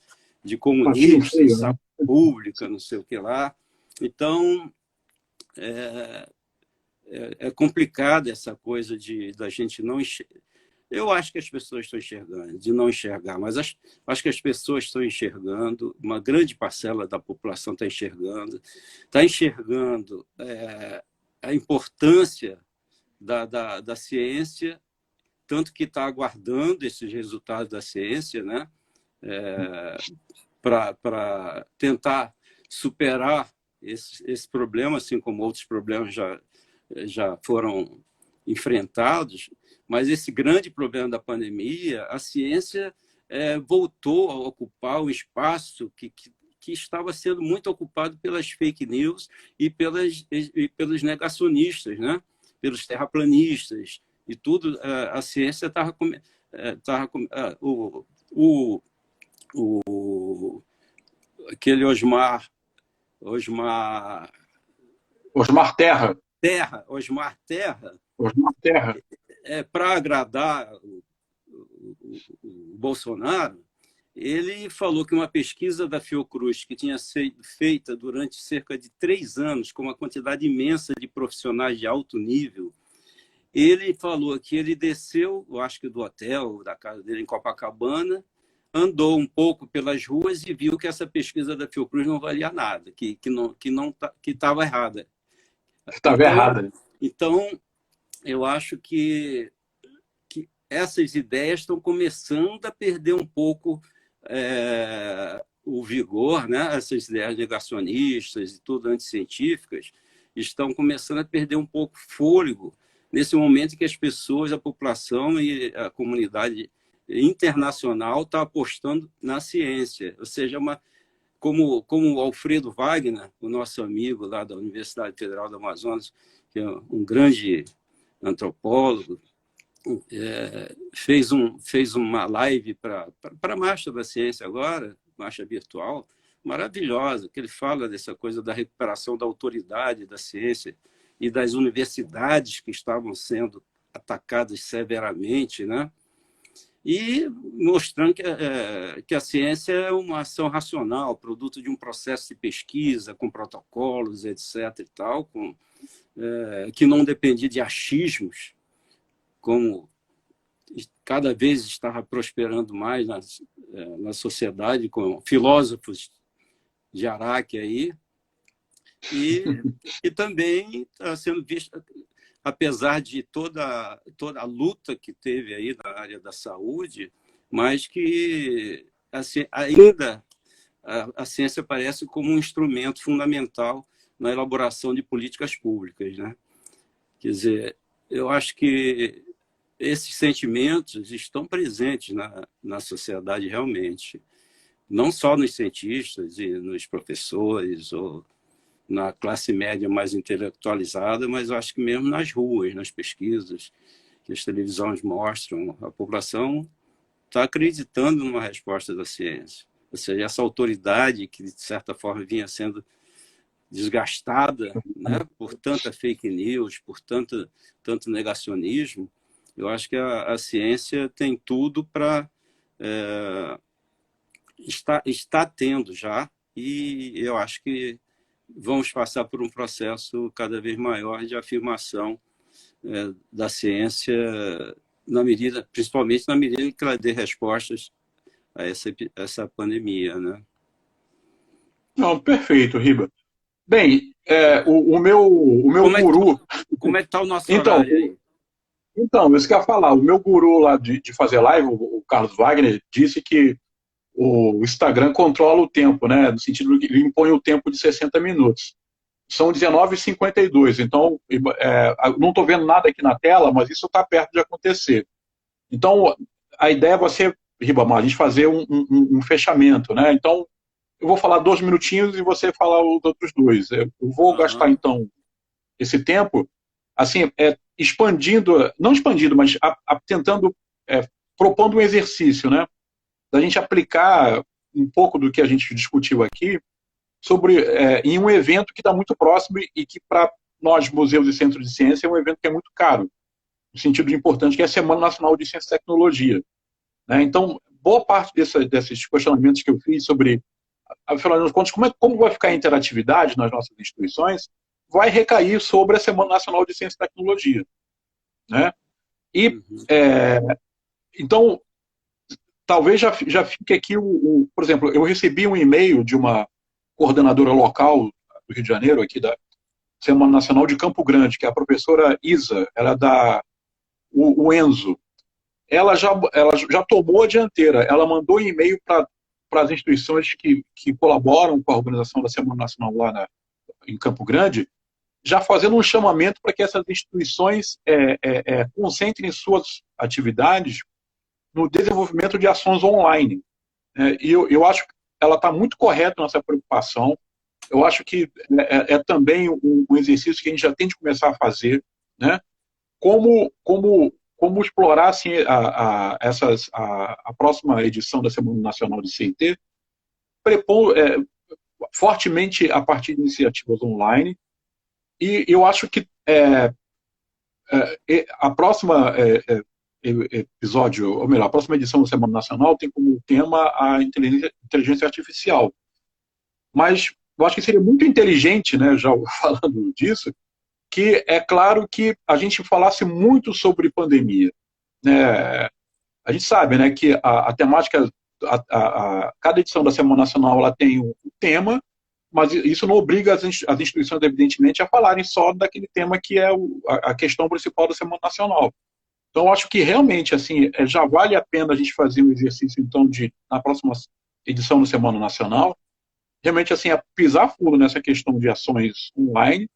[SPEAKER 2] comunista, saúde pública, não sei o que lá. Então, é complicada essa coisa da gente não enxergar. Eu acho que as pessoas estão enxergando, de não enxergar, mas acho que as pessoas estão enxergando, uma grande parcela da população está enxergando a importância da ciência, tanto que está aguardando esses resultados da ciência, né? Para tentar superar esse problema, assim como outros problemas já foram enfrentados, mas esse grande problema da pandemia, a ciência voltou a ocupar o espaço que estava sendo muito ocupado pelas fake news e pelos negacionistas, né? Pelos terraplanistas e tudo. A ciência estava... aquele Osmar
[SPEAKER 1] Terra.
[SPEAKER 2] Osmar Terra,
[SPEAKER 1] para
[SPEAKER 2] agradar o Bolsonaro, ele falou que uma pesquisa da Fiocruz, que tinha sido feita durante cerca de 3 anos, com uma quantidade imensa de profissionais de alto nível, ele falou que ele desceu, eu acho que do hotel, da casa dele em Copacabana, andou um pouco pelas ruas e viu que essa pesquisa da Fiocruz não valia nada, que estava errada.
[SPEAKER 1] Estava errada.
[SPEAKER 2] Então, eu acho que essas ideias estão começando a perder um pouco o vigor, né? Essas ideias negacionistas e tudo anticientíficas estão começando a perder um pouco fôlego nesse momento em que as pessoas, a população e a comunidade internacional está apostando na ciência. Ou seja, como o Alfredo Wagner, o nosso amigo lá da Universidade Federal do Amazonas, que é um grande antropólogo, fez uma live para a Marcha da Ciência agora, marcha virtual, maravilhosa, que ele fala dessa coisa da recuperação da autoridade da ciência e das universidades que estavam sendo atacadas severamente, né? E mostrando que a ciência é uma ação racional, produto de um processo de pesquisa, com protocolos, etc. e tal, que não dependia de achismos, como cada vez estava prosperando mais na sociedade, com filósofos de Araque aí, e também está sendo visto, apesar de toda a luta que teve aí na área da saúde, mas que assim, ainda a ciência aparece como um instrumento fundamental na elaboração de políticas públicas, né? Quer dizer, eu acho que esses sentimentos estão presentes na sociedade realmente, não só nos cientistas e nos professores ou na classe média mais intelectualizada, mas eu acho que mesmo nas ruas, nas pesquisas que as televisões mostram, a população está acreditando numa resposta da ciência. Ou seja, essa autoridade que, de certa forma, vinha sendo desgastada, né, por tanta fake news, por tanto negacionismo, eu acho que a ciência tem tudo para está tendo já, e eu acho que vamos passar por um processo cada vez maior de afirmação da ciência, principalmente na medida em que ela dê respostas a essa pandemia, né?
[SPEAKER 1] Não, perfeito, Riba. Bem, o meu guru...
[SPEAKER 2] Como é que está o nosso horário aí?
[SPEAKER 1] Então, isso que eu ia falar. O meu guru lá de fazer live, o Carlos Wagner, disse que o Instagram controla o tempo, né? No sentido que ele impõe o tempo de 60 minutos. São 19h52, então não estou vendo nada aqui na tela, mas isso está perto de acontecer. Então, a ideia vai ser, Ribamar, a gente fazer um fechamento, né? Então, eu vou falar 2 minutinhos e você falar os outros 2. Eu vou gastar, então, esse tempo, assim, expandindo, não expandindo, mas tentando, propondo um exercício, né? Da gente aplicar um pouco do que a gente discutiu aqui sobre em um evento que está muito próximo e que, para nós, museus e centros de ciência, é um evento que é muito caro, no sentido de importante, que é a Semana Nacional de Ciência e Tecnologia. Né? Então, boa parte desses questionamentos que eu fiz sobre, afinal de contas, como vai ficar a interatividade nas nossas instituições, vai recair sobre a Semana Nacional de Ciência e Tecnologia. Né? E, então, talvez já fique aqui, por exemplo, eu recebi um e-mail de uma coordenadora local do Rio de Janeiro, aqui da Semana Nacional de Campo Grande, que é a professora Isa, ela é o Enzo. Ela já tomou a dianteira, ela mandou um e-mail para as instituições que colaboram com a organização da Semana Nacional lá em Campo Grande, já fazendo um chamamento para que essas instituições concentrem suas atividades no desenvolvimento de ações online. E eu acho que ela está muito correta nessa preocupação. Eu acho que também um exercício que a gente já tem de começar a fazer, né? Como explorar assim, a próxima edição da Semana Nacional de CIT, fortemente a partir de iniciativas online. E eu acho que a próxima episódio, ou melhor, a próxima edição da Semana Nacional tem como tema a inteligência artificial. Mas eu acho que seria muito inteligente, né, já falando disso, que é claro que a gente falasse muito sobre pandemia. Né? A gente sabe, né, que a temática, cada edição da Semana Nacional ela tem um tema, mas isso não obriga as instituições, evidentemente, a falarem só daquele tema que é a questão principal da Semana Nacional. Então, eu acho que realmente assim, já vale a pena a gente fazer um exercício, então, na próxima edição da Semana Nacional, realmente assim, pisar fundo nessa questão de ações online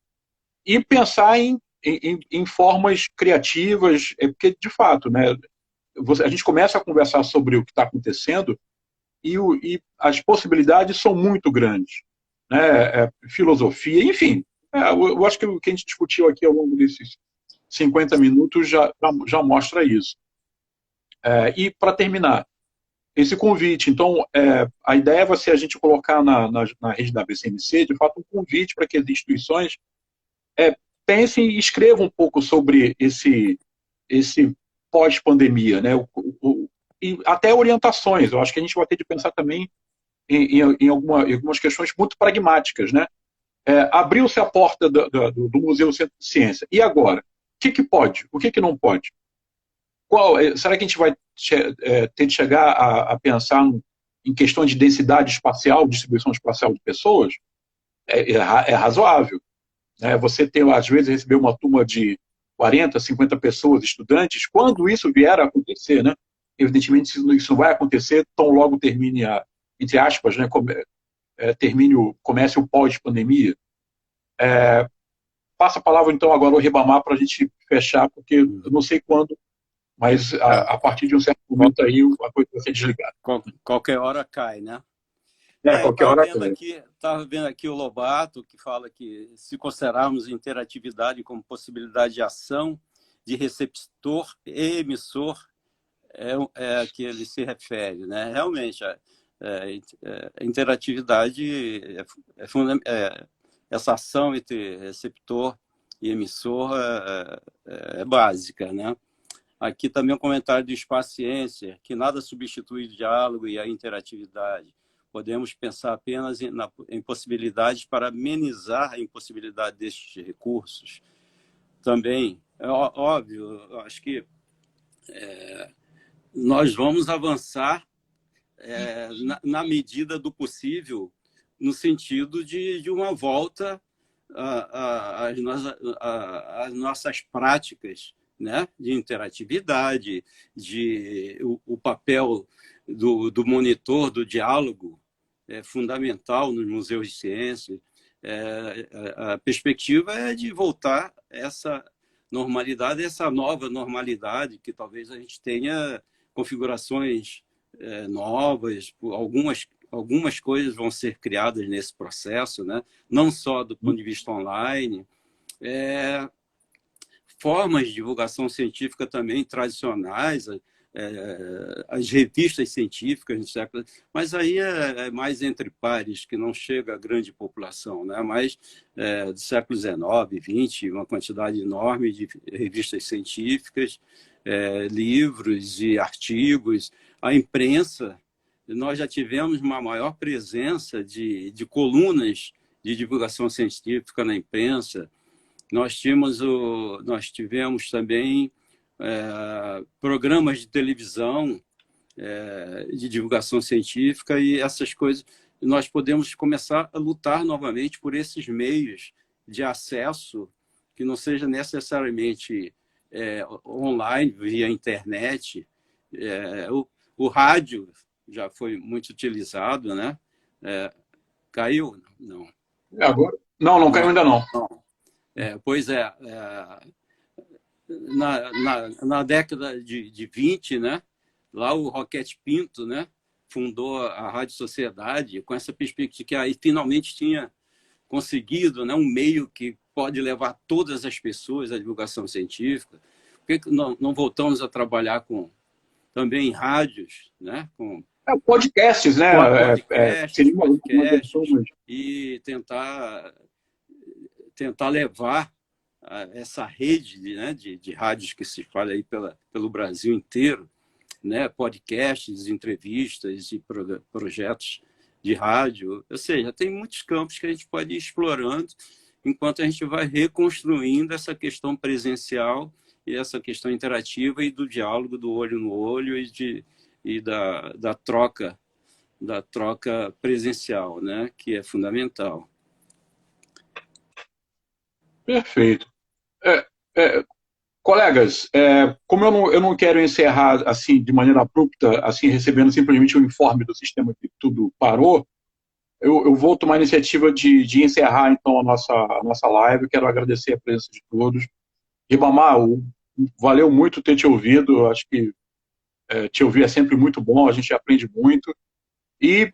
[SPEAKER 1] e pensar em formas criativas, porque, de fato, né, a gente começa a conversar sobre o que está acontecendo e as possibilidades são muito grandes. Né, filosofia, enfim. Eu acho que o que a gente discutiu aqui ao longo desses 50 minutos já mostra isso. E, para terminar, esse convite, então, a ideia vai ser a gente colocar na rede da BCMC, de fato, um convite para que as instituições pensem e escrevam um pouco sobre esse pós-pandemia, né? E até orientações. Eu acho que a gente vai ter de pensar também em algumas questões muito pragmáticas, né? Abriu-se a porta do Museu Centro de Ciência. E agora? O que pode? O que não pode? Será que a gente vai ter de chegar a pensar em questão de densidade espacial, distribuição espacial de pessoas? É razoável. Né? Você tem, às vezes, receber uma turma de 40, 50 pessoas, estudantes, quando isso vier a acontecer, né? Evidentemente, isso não vai acontecer tão logo termine entre aspas, né, comece o pós-pandemia. Passa a palavra, então, agora ao Ribamar para a gente fechar, porque eu não sei quando, mas a partir de um certo momento aí a coisa vai ser desligada.
[SPEAKER 2] Qualquer hora cai, né?
[SPEAKER 1] Qualquer hora
[SPEAKER 2] cai. Estava vendo aqui o Lobato, que fala que se considerarmos interatividade como possibilidade de ação de receptor e emissor, é a que ele se refere, né? Realmente, a interatividade essa ação entre receptor e emissor é básica, né? Aqui também um comentário do Espaço Ciência, que nada substitui o diálogo e a interatividade. Podemos pensar apenas em possibilidades para amenizar a impossibilidade destes recursos. Também, é óbvio, acho que nós vamos avançar na medida do possível, no sentido de uma volta às nossas práticas, né, de interatividade, o papel do monitor, do diálogo, é fundamental nos museus de ciência. A perspectiva é de voltar essa normalidade, essa nova normalidade que talvez a gente tenha configurações novas, algumas coisas vão ser criadas nesse processo, né? Não só do ponto de vista online, formas de divulgação científica também tradicionais, as revistas científicas do século, mas aí é mais entre pares, que não chega à grande população, né? Mas do século XIX, XX, uma quantidade enorme de revistas científicas, livros e artigos. A imprensa, nós já tivemos uma maior presença de colunas de divulgação científica na imprensa. Nós tivemos também programas de televisão de divulgação científica, e essas coisas nós podemos começar a lutar novamente por esses meios de acesso que não seja necessariamente online, via internet. O rádio já foi muito utilizado, né? Caiu? Não.
[SPEAKER 1] Agora? Não caiu ainda não.
[SPEAKER 2] Pois na década de 20, né? Lá o Roquete Pinto, né? Fundou a Rádio Sociedade com essa perspectiva, que aí finalmente tinha conseguido, né, um meio que pode levar todas as pessoas à divulgação científica. Por que não voltamos a trabalhar também em rádios, né? Com
[SPEAKER 1] podcasts, né?
[SPEAKER 2] Podcasts, e tentar levar essa rede, né, de rádios que se espalha aí pelo Brasil inteiro, né, podcasts, entrevistas e projetos de rádio. Ou seja, tem muitos campos que a gente pode ir explorando enquanto a gente vai reconstruindo essa questão presencial e essa questão interativa e do diálogo do olho no olho e da troca presencial, né, que é fundamental.
[SPEAKER 1] Perfeito. Colegas, como eu não quero encerrar assim de maneira abrupta, assim recebendo simplesmente um informe do sistema que tudo parou, eu vou tomar a iniciativa de encerrar então a nossa live. Quero agradecer a presença de todos. Ribamar, valeu muito ter te ouvido. Acho que te ouvir é sempre muito bom, a gente aprende muito. E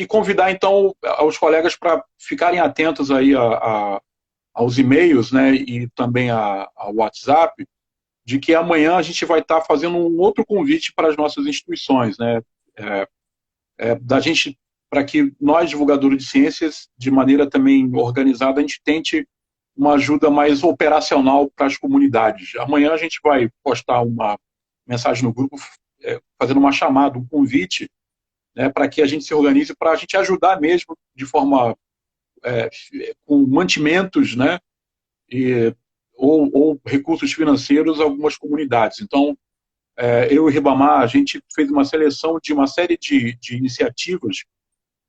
[SPEAKER 1] convidar então os colegas para ficarem atentos aí aos e-mails, né, e também ao WhatsApp, de que amanhã a gente vai estar fazendo um outro convite para as nossas instituições, né, da gente, para que nós, divulgadores de ciências, de maneira também organizada, a gente tente uma ajuda mais operacional para as comunidades. Amanhã a gente vai postar uma mensagem no grupo, fazendo uma chamada, um convite, né, para que a gente se organize, para a gente ajudar mesmo de forma com mantimentos, né, ou recursos financeiros a algumas comunidades. Então, eu e o Ribamar, a gente fez uma seleção de uma série de iniciativas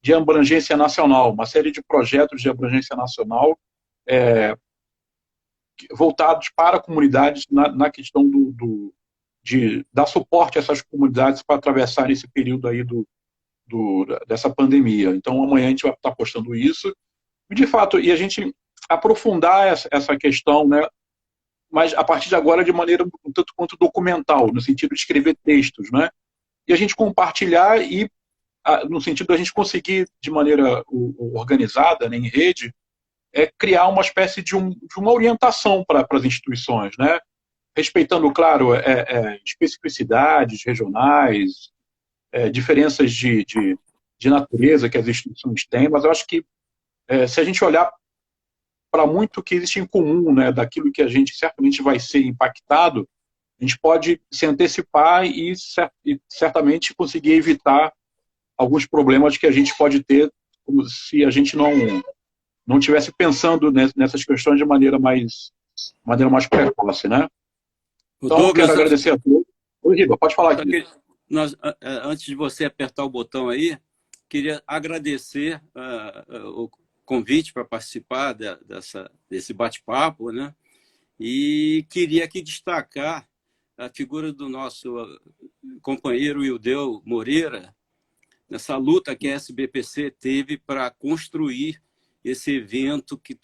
[SPEAKER 1] de abrangência nacional, uma série de projetos de abrangência nacional voltados para comunidades na questão de dar suporte a essas comunidades para atravessar esse período aí dessa pandemia. Então, amanhã a gente vai estar postando isso. E, de fato, a gente aprofundar essa questão, né, mas a partir de agora de maneira um tanto quanto documental, no sentido de escrever textos, né, e a gente compartilhar e, no sentido da gente conseguir, de maneira organizada, né, em rede, criar uma espécie de uma orientação para as instituições, né, respeitando, claro, especificidades regionais, diferenças de natureza que as instituições têm, mas eu acho que se a gente olhar para muito que existe em comum, né, daquilo que a gente certamente vai ser impactado, a gente pode se antecipar e certamente conseguir evitar alguns problemas que a gente pode ter, como se a gente não estivesse pensando nessas questões de maneira mais precoce, né? Então, Douglas, quero agradecer a todos. Oi, Riba, pode falar aqui.
[SPEAKER 2] Antes de você apertar o botão aí, queria agradecer o convite para participar desse bate-papo, né? E queria aqui destacar a figura do nosso companheiro Ildeu Moreira, nessa luta que a SBPC teve para construir esse evento que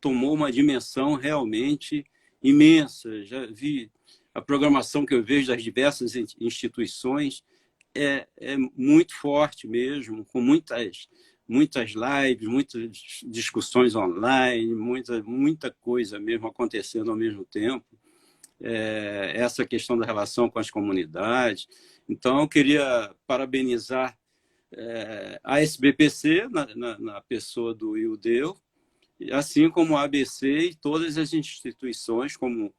[SPEAKER 2] tomou uma dimensão realmente imensa. Já vi a programação que eu vejo das diversas instituições é muito forte mesmo, com muitas lives, muitas discussões online, muita coisa mesmo acontecendo ao mesmo tempo. Essa questão da relação com as comunidades. Então, eu queria parabenizar a SBPC, na pessoa do Ildeu, assim como a ABC e todas as instituições, como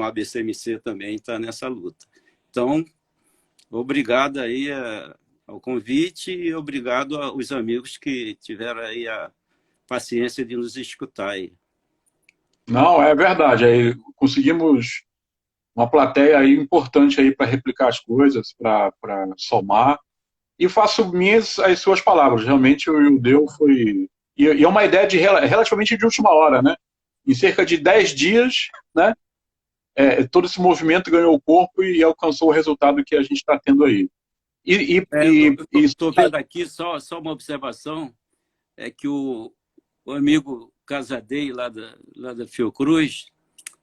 [SPEAKER 2] a ABCMC também está nessa luta. Então, obrigado aí ao convite e obrigado aos amigos que tiveram aí a paciência de nos escutar aí.
[SPEAKER 1] Não, é verdade. Aí conseguimos uma plateia aí importante aí para replicar as coisas, para somar. E faço minhas as suas palavras. Realmente o Ildeu foi... E é uma ideia relativamente de última hora, né? Em cerca de 10 dias, né? Todo esse movimento ganhou o corpo e alcançou o resultado que a gente está tendo aí.
[SPEAKER 2] Estou vendo aqui, só uma observação, é que o amigo Casadei, lá da Fiocruz,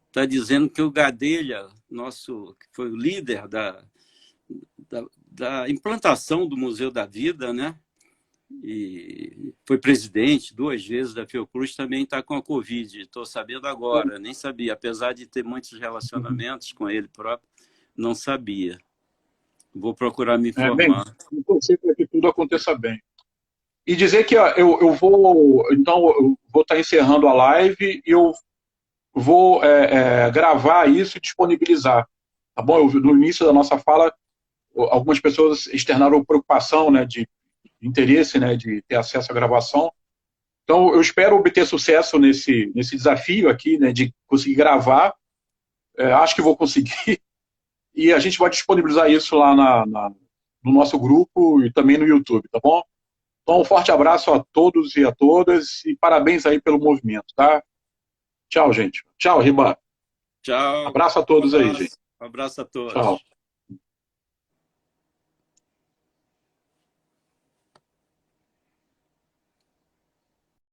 [SPEAKER 2] está dizendo que o Gadelha, que foi o líder da implantação do Museu da Vida, né? E foi presidente 2 vezes da Fiocruz, também está com a Covid. Estou sabendo agora, nem sabia. Apesar de ter muitos relacionamentos com ele próprio, não sabia. Vou procurar me informar.
[SPEAKER 1] Bem, torcer para que tudo aconteça bem. E dizer que eu vou estar encerrando a live e eu vou gravar isso e disponibilizar. Tá bom? No início da nossa fala, algumas pessoas externaram preocupação, né, de interesse, né, de ter acesso à gravação. Então, eu espero obter sucesso nesse desafio aqui, né, de conseguir gravar. Acho que vou conseguir. E a gente vai disponibilizar isso lá no nosso grupo e também no YouTube, tá bom? Então, um forte abraço a todos e a todas e parabéns aí pelo movimento, tá? Tchau, gente. Tchau, Riba.
[SPEAKER 2] Tchau.
[SPEAKER 1] Abraço a todos aí, gente.
[SPEAKER 2] Um abraço a todos.
[SPEAKER 1] Tchau.